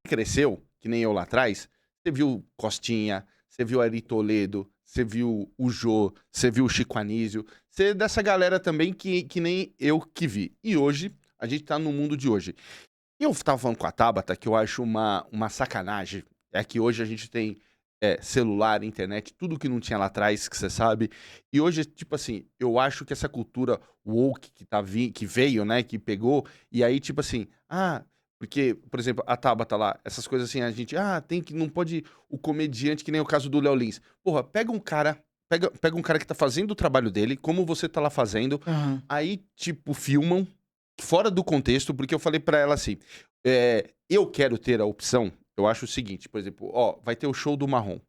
cresceu, que nem eu lá atrás, você viu Costinha, você viu Ari Toledo, você viu o Jô, você viu o Chico Anísio, você é dessa galera também que nem eu que vi. E hoje, a gente tá no mundo de hoje. E eu tava falando com a Tabata que eu acho uma sacanagem, é que hoje a gente tem celular, internet, tudo que não tinha lá atrás, que você sabe. E hoje, tipo assim, eu acho que essa cultura woke que veio, né, que pegou, e aí, tipo assim, porque, por exemplo, a Tabata lá, essas coisas assim, a gente, não pode o comediante, que nem o caso do Léo Lins. Porra, pega um cara que tá fazendo o trabalho dele, como você tá lá fazendo, Aham. aí, tipo, filmam fora do contexto, porque eu falei pra ela assim, eu quero ter a opção, eu acho o seguinte, por exemplo, ó, vai ter o show do Marrom,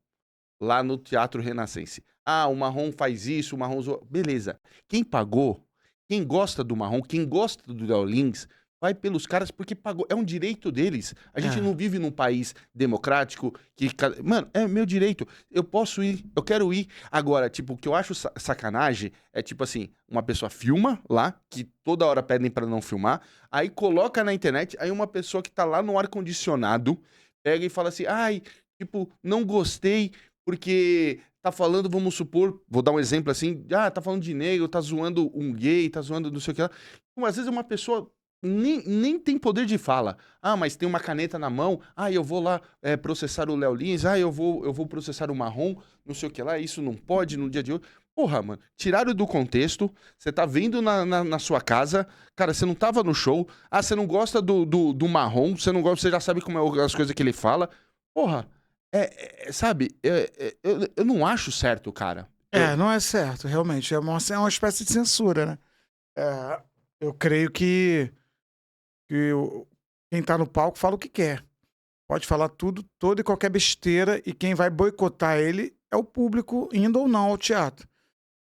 lá no Teatro Renascença. O Marrom faz isso, o Marrom... Beleza. Quem pagou, quem gosta do Marrom, quem gosta do Léo Lins, vai pelos caras porque pagou. É um direito deles. A gente É. não vive num país democrático que... Mano, é meu direito. Eu posso ir, eu quero ir. Agora, tipo, o que eu acho sacanagem é, tipo assim, uma pessoa filma lá, que toda hora pedem pra não filmar, aí coloca na internet, aí uma pessoa que tá lá no ar-condicionado pega e fala assim, tipo, não gostei porque tá falando, vamos supor, vou dar um exemplo assim, tá falando de negro, tá zoando um gay, tá zoando não sei o que lá. Então, às vezes uma pessoa nem tem poder de fala. Mas tem uma caneta na mão, eu vou lá processar o Léo Lins, eu vou processar o Marrom, não sei o que lá, isso não pode no dia de hoje. Porra, mano, tiraram do contexto, você tá vendo na sua casa, cara, você não tava no show, você não gosta do Marrom, você não gosta, você já sabe como é as coisas que ele fala. Porra, sabe, eu não acho certo, cara. Não é certo, realmente. É uma espécie de censura, né? É, eu creio que quem tá no palco fala o que quer. Pode falar tudo, toda e qualquer besteira, e quem vai boicotar ele é o público indo ou não ao teatro.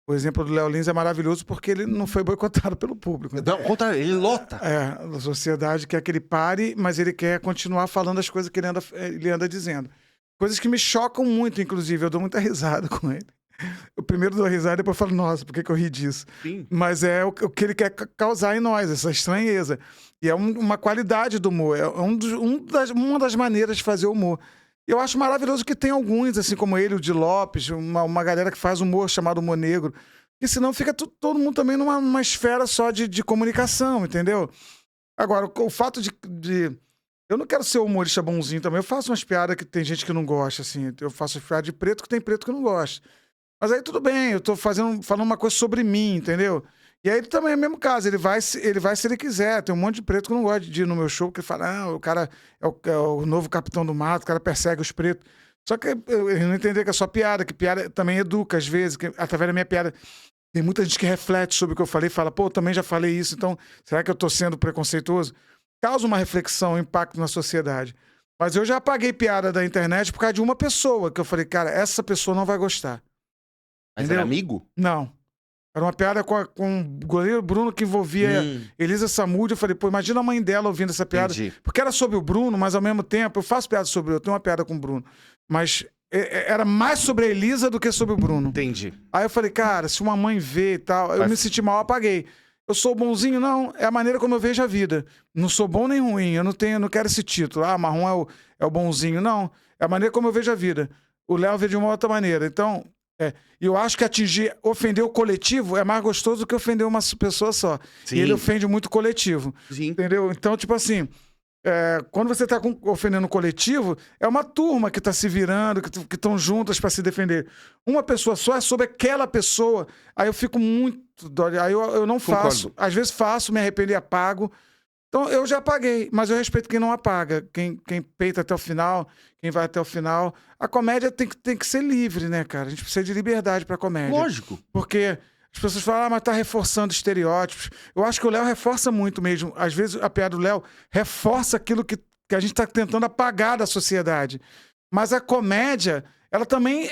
O exemplo do Léo Lins é maravilhoso porque ele não foi boicotado pelo público, né? Não, ao contrário, ele lota. A sociedade quer que ele pare, mas ele quer continuar falando as coisas que ele anda dizendo. Coisas que me chocam muito, inclusive. Eu dou muita risada com ele. Eu primeiro dou risada e depois falo, nossa, por que eu ri disso? Sim. Mas é o que ele quer causar em nós, essa estranheza. E é uma qualidade do humor, é uma das maneiras de fazer humor. Eu acho maravilhoso que tem alguns, assim como ele, o Di Lopes, uma galera que faz humor chamado humor negro, porque senão fica todo mundo também numa esfera só de comunicação, entendeu? Agora, o fato de... Eu não quero ser humorista bonzinho também, eu faço umas piadas que tem gente que não gosta, assim, eu faço piada de preto que tem preto que não gosta. Mas aí tudo bem, eu tô falando uma coisa sobre mim, entendeu? E aí também é o mesmo caso, ele vai se ele quiser. Tem um monte de preto que não gosta de ir no meu show, porque fala, o cara é o novo capitão do mato, o cara persegue os pretos. Só que ele não entender que é só piada, que piada também educa às vezes, que através da minha piada. Tem muita gente que reflete sobre o que eu falei e fala, pô, eu também já falei isso, então será que eu tô sendo preconceituoso? Causa uma reflexão, um impacto na sociedade. Mas eu já apaguei piada da internet por causa de uma pessoa, que eu falei, cara, essa pessoa não vai gostar. Mas Entendeu? era amigo? Não. Era uma piada com o goleiro Bruno que envolvia Elisa Samúdio. Eu falei, pô, imagina a mãe dela ouvindo essa piada. Entendi. Porque era sobre o Bruno, mas ao mesmo tempo, eu faço piada sobre eu tenho uma piada com o Bruno. Mas era mais sobre a Elisa do que sobre o Bruno. Entendi. Aí eu falei, cara, se uma mãe vê e tal, eu me senti mal, apaguei. Eu sou bonzinho? Não, é a maneira como eu vejo a vida. Não sou bom nem ruim, eu não quero esse título. Marrom é o bonzinho. Não, é a maneira como eu vejo a vida. O Léo vê de uma outra maneira. Então, e eu acho que ofender o coletivo é mais gostoso do que ofender uma pessoa só. Sim. E ele ofende muito o coletivo. Sim. Entendeu? Então, tipo assim, quando você tá ofendendo o coletivo, é uma turma que tá se virando, que estão juntas para se defender. Uma pessoa só é sobre aquela pessoa. Aí eu fico muito... Aí eu não faço. Concordo. Às vezes faço, me arrependo e apago. Então, eu já apaguei, mas eu respeito quem não apaga, quem peita até o final, quem vai até o final. A comédia tem que ser livre, né, cara? A gente precisa de liberdade pra comédia. Lógico. Porque as pessoas falam, mas tá reforçando estereótipos. Eu acho que o Léo reforça muito mesmo. Às vezes, a piada do Léo reforça aquilo que a gente tá tentando apagar da sociedade. Mas a comédia, ela também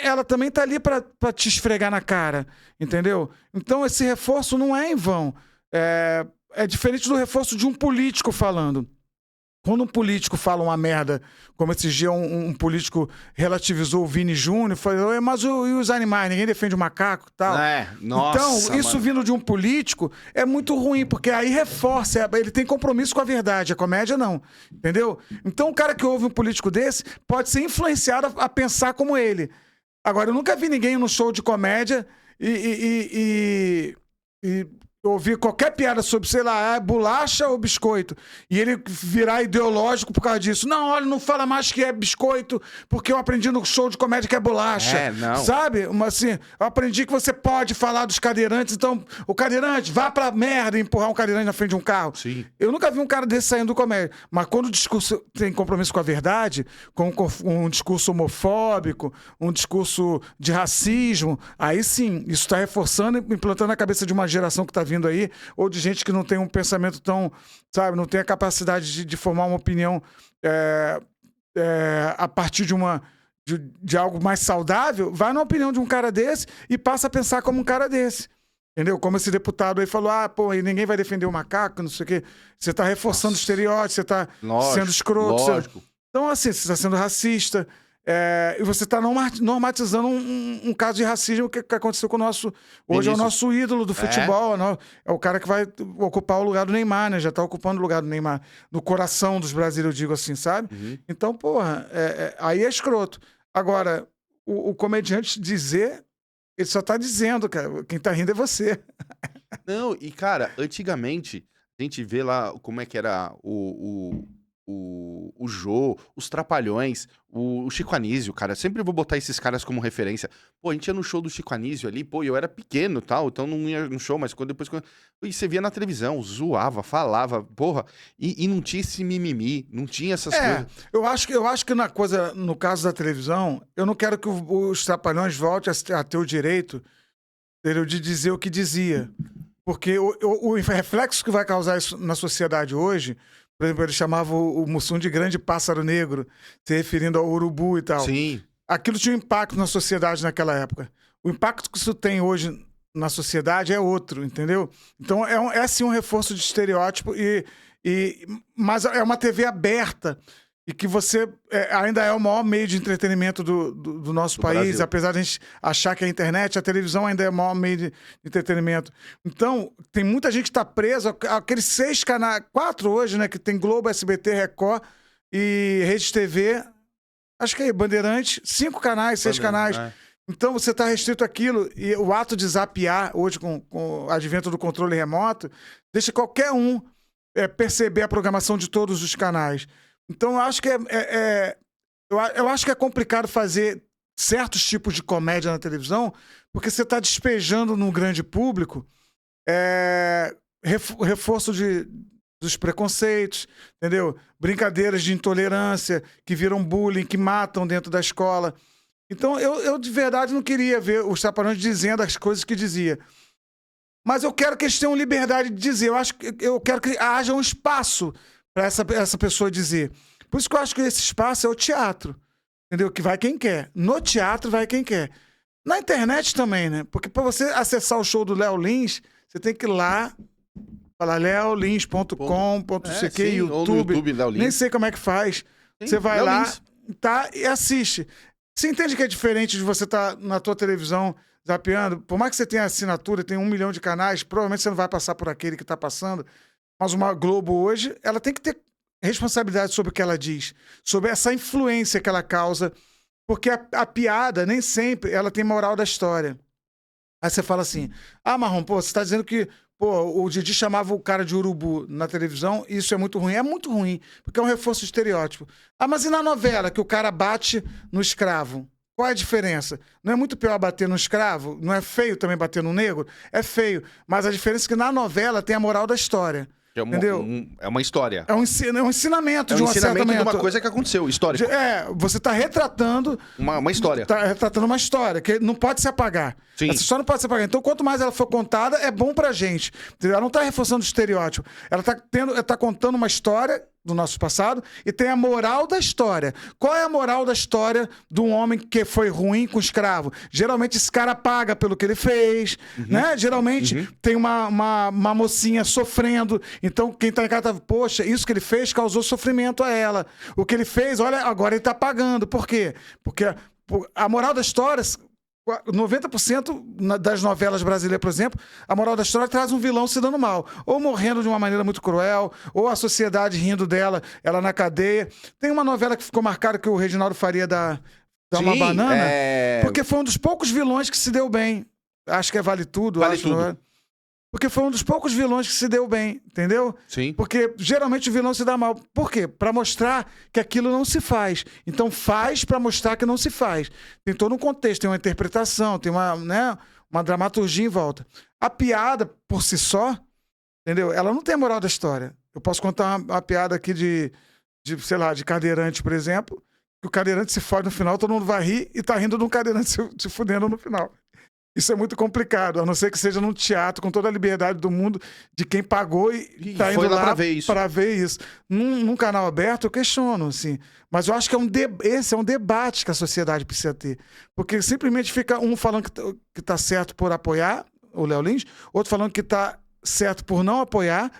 tá ali pra te esfregar na cara, entendeu? Então, esse reforço não é em vão. É diferente do reforço de um político falando. Quando um político fala uma merda, como esses dias um político relativizou o Vini Júnior, falou, mas e os animais? Ninguém defende o macaco e tal. Nossa, então, isso vindo de um político é muito ruim, porque aí reforça, ele tem compromisso com a verdade, a comédia não, entendeu? Então, o cara que ouve um político desse pode ser influenciado a pensar como ele. Agora, eu nunca vi ninguém no show de comédia e ouvir qualquer piada sobre, sei lá, bolacha ou biscoito, e ele virar ideológico por causa disso. Não, olha, não fala mais que é biscoito, porque eu aprendi no show de comédia que é bolacha. Não. Sabe? Assim, eu aprendi que você pode falar dos cadeirantes, então o cadeirante, vá pra merda e empurrar um cadeirante na frente de um carro. Sim. Eu nunca vi um cara desse saindo do comédia. Mas quando o discurso tem compromisso com a verdade, com um discurso homofóbico, um discurso de racismo, aí sim, isso está reforçando e implantando na cabeça de uma geração que está vindo aí, ou de gente que não tem um pensamento tão, sabe, não tem a capacidade de formar uma opinião a partir de algo mais saudável, vai na opinião de um cara desse e passa a pensar como um cara desse. Entendeu? Como esse deputado aí falou, e ninguém vai defender o macaco, não sei o quê. Você tá reforçando estereótipos, você tá sendo escroto. Lógico. Então, assim, você tá sendo racista. E você está normatizando um caso de racismo que aconteceu com o nosso... Hoje é o nosso ídolo do futebol. É o cara que vai ocupar o lugar do Neymar, né? Já está ocupando o lugar do Neymar. No coração dos brasileiros, eu digo assim, sabe? Uhum. Então, porra, aí é escroto. Agora, o comediante dizer... Ele só tá dizendo, cara. Quem tá rindo é você. Não, e cara, antigamente, a gente vê lá como é que era o Jô, os Trapalhões, o Chico Anísio, cara. Sempre vou botar esses caras como referência. Pô, a gente ia no show do Chico Anísio ali, pô, eu era pequeno e tal, então não ia no show, mas depois... E você via na televisão, zoava, falava, porra, e não tinha esse mimimi, não tinha essas coisas. Eu acho que no caso da televisão, eu não quero que os Trapalhões voltem a ter o direito, entendeu, de dizer o que dizia. Porque o reflexo que vai causar isso na sociedade hoje... Por exemplo, ele chamava o Mussum de grande pássaro negro, se referindo ao urubu e tal. Sim. Aquilo tinha um impacto na sociedade naquela época. O impacto que isso tem hoje na sociedade é outro, entendeu? Então, é sim um reforço de estereótipo, mas é uma TV aberta e que você ainda é o maior meio de entretenimento do nosso país. Brasil. Apesar de a gente achar que a internet, a televisão ainda é o maior meio de entretenimento. Então, tem muita gente que está presa àqueles 6 canais, 4 hoje, né? Que tem Globo, SBT, Record e Rede TV. Acho que é Bandeirantes, 5 canais, 6 canais. Então, você está restrito àquilo. E o ato de zapear, hoje, com o advento do controle remoto, deixa qualquer um perceber a programação de todos os canais. Então, eu acho que eu acho que é complicado fazer certos tipos de comédia na televisão, porque você está despejando no grande público reforço dos preconceitos, entendeu? Brincadeiras de intolerância que viram bullying, que matam dentro da escola. Então, eu de verdade não queria ver os Trapalhões dizendo as coisas que dizia. Mas eu quero que eles tenham liberdade de dizer. Eu quero que haja um espaço para essa pessoa dizer. Por isso que eu acho que esse espaço é o teatro, entendeu? Que vai quem quer. No teatro vai quem quer. Na internet também, né? Porque para você acessar o show do Léo Lins, você tem que ir lá, falar leolins.com, YouTube. Ou no YouTube, Léo Lins. Nem sei como é que faz. Sim, você vai Léo lá, Lins. Tá, e assiste. Você entende que é diferente de você estar na tua televisão zapeando? Por mais que você tenha assinatura, tem 1 milhão de canais, provavelmente você não vai passar por aquele que está passando. Mas uma Globo hoje, ela tem que ter responsabilidade sobre o que ela diz, sobre essa influência que ela causa, porque a piada, nem sempre, ela tem moral da história. Aí você fala assim, Marrom, pô, você tá dizendo que o Didi chamava o cara de urubu na televisão, e isso é muito ruim. É muito ruim, porque é um reforço de estereótipo. Mas e na novela, que o cara bate no escravo? Qual é a diferença? Não é muito pior bater no escravo? Não é feio também bater no negro? É feio, mas a diferença é que na novela tem a moral da história. Entendeu? É uma história. É um ensinamento de uma certa de uma coisa que aconteceu, histórico. Você está retratando... Uma história. Está retratando uma história, que não pode se apagar. Sim. Essa história não pode se apagar. Então, quanto mais ela for contada, é bom pra gente. Ela não está reforçando o estereótipo. Ela está contando uma história do nosso passado e tem a moral da história. Qual é a moral da história de um homem que foi ruim com escravo? Geralmente esse cara paga pelo que ele fez, né? Geralmente tem uma mocinha sofrendo, então quem tá em casa, poxa, isso que ele fez causou sofrimento a ela. O que ele fez, olha, agora ele tá pagando. Por quê? Porque a moral da história... 90% das novelas brasileiras, por exemplo, a moral da história traz um vilão se dando mal, ou morrendo de uma maneira muito cruel, ou a sociedade rindo dela, ela na cadeia. Tem uma novela que ficou marcada que o Reginaldo Faria dá uma banana, porque foi um dos poucos vilões que se deu bem. Acho que é Vale Tudo. Vale acho, Tudo. não é? Porque foi um dos poucos vilões que se deu bem, entendeu? Sim. Porque geralmente o vilão se dá mal. Por quê? Pra mostrar que aquilo não se faz. Então faz pra mostrar que não se faz. Tem todo um contexto, tem uma interpretação, tem uma dramaturgia em volta. A piada, por si só, entendeu? Ela não tem a moral da história. Eu posso contar uma piada aqui sei lá, de cadeirante, por exemplo, que o cadeirante se fode no final, todo mundo vai rir e tá rindo de um cadeirante se fudendo no final. Isso é muito complicado, a não ser que seja num teatro com toda a liberdade do mundo de quem pagou e tá indo lá para ver isso. Num canal aberto, eu questiono, assim. Mas eu acho que esse é um debate que a sociedade precisa ter. Porque simplesmente fica um falando que tá certo por apoiar o Léo Lins, outro falando que tá certo por não apoiar.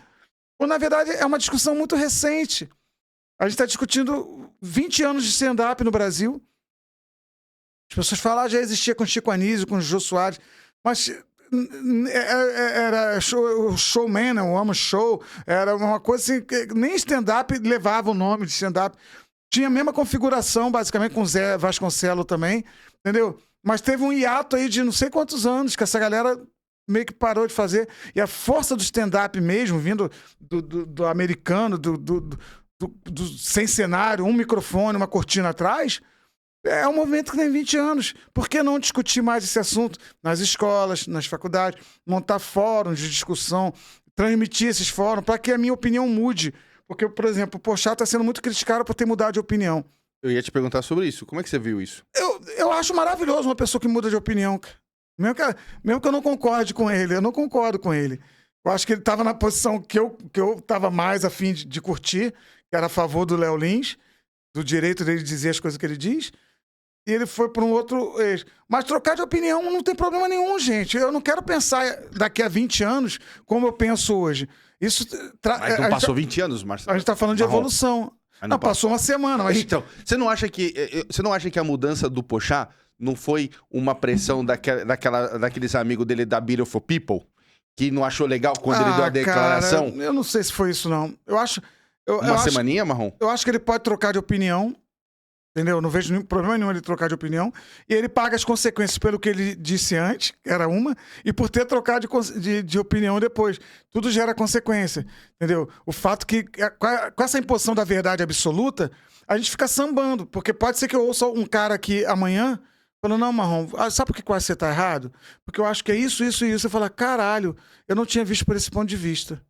Ou, na verdade, é uma discussão muito recente. A gente está discutindo 20 anos de stand-up no Brasil. As pessoas falam, já existia com Chico Anísio, com Jô Soares, mas era showman, eu amo show, era uma coisa assim, que nem stand-up levava o nome de stand-up. Tinha a mesma configuração, basicamente, com Zé Vasconcelos também, entendeu? Mas teve um hiato aí de não sei quantos anos que essa galera meio que parou de fazer. E a força do stand-up mesmo, vindo do americano, sem cenário, um microfone, uma cortina atrás... É um movimento que tem 20 anos. Por que não discutir mais esse assunto nas escolas, nas faculdades, montar fóruns de discussão, transmitir esses fóruns para que a minha opinião mude? Porque, por exemplo, o Porchat está sendo muito criticado por ter mudado de opinião. Eu ia te perguntar sobre isso. Como é que você viu isso? Eu acho maravilhoso uma pessoa que muda de opinião. Mesmo que eu não concorde com ele, eu não concordo com ele. Eu acho que ele estava na posição que eu estava mais a fim de curtir, que era a favor do Léo Lins, do direito dele dizer as coisas que ele diz. E ele foi para um outro eixo. Mas trocar de opinião não tem problema nenhum, gente. Eu não quero pensar daqui a 20 anos como eu penso hoje. Isso Mas não passou 20 anos, Marcelo? A gente está falando de evolução. Não, passou uma semana. Mas... Então, você não acha que a mudança do Porchat não foi uma pressão daqueles amigos dele da Bill for People? Que não achou legal quando ele deu a declaração? Cara, eu não sei se foi isso, não. Eu acho... semaninha, Marrom? Eu acho que ele pode trocar de opinião. Entendeu? Eu não vejo problema nenhum ele trocar de opinião. E ele paga as consequências pelo que ele disse antes, que era uma, e por ter trocado de opinião depois. Tudo gera consequência. Entendeu? O fato que, com essa imposição da verdade absoluta, a gente fica sambando. Porque pode ser que eu ouça um cara aqui amanhã falando, não, Marrom, sabe por que quase você tá errado? Porque eu acho que é isso, isso e isso. Você fala, caralho, eu não tinha visto por esse ponto de vista.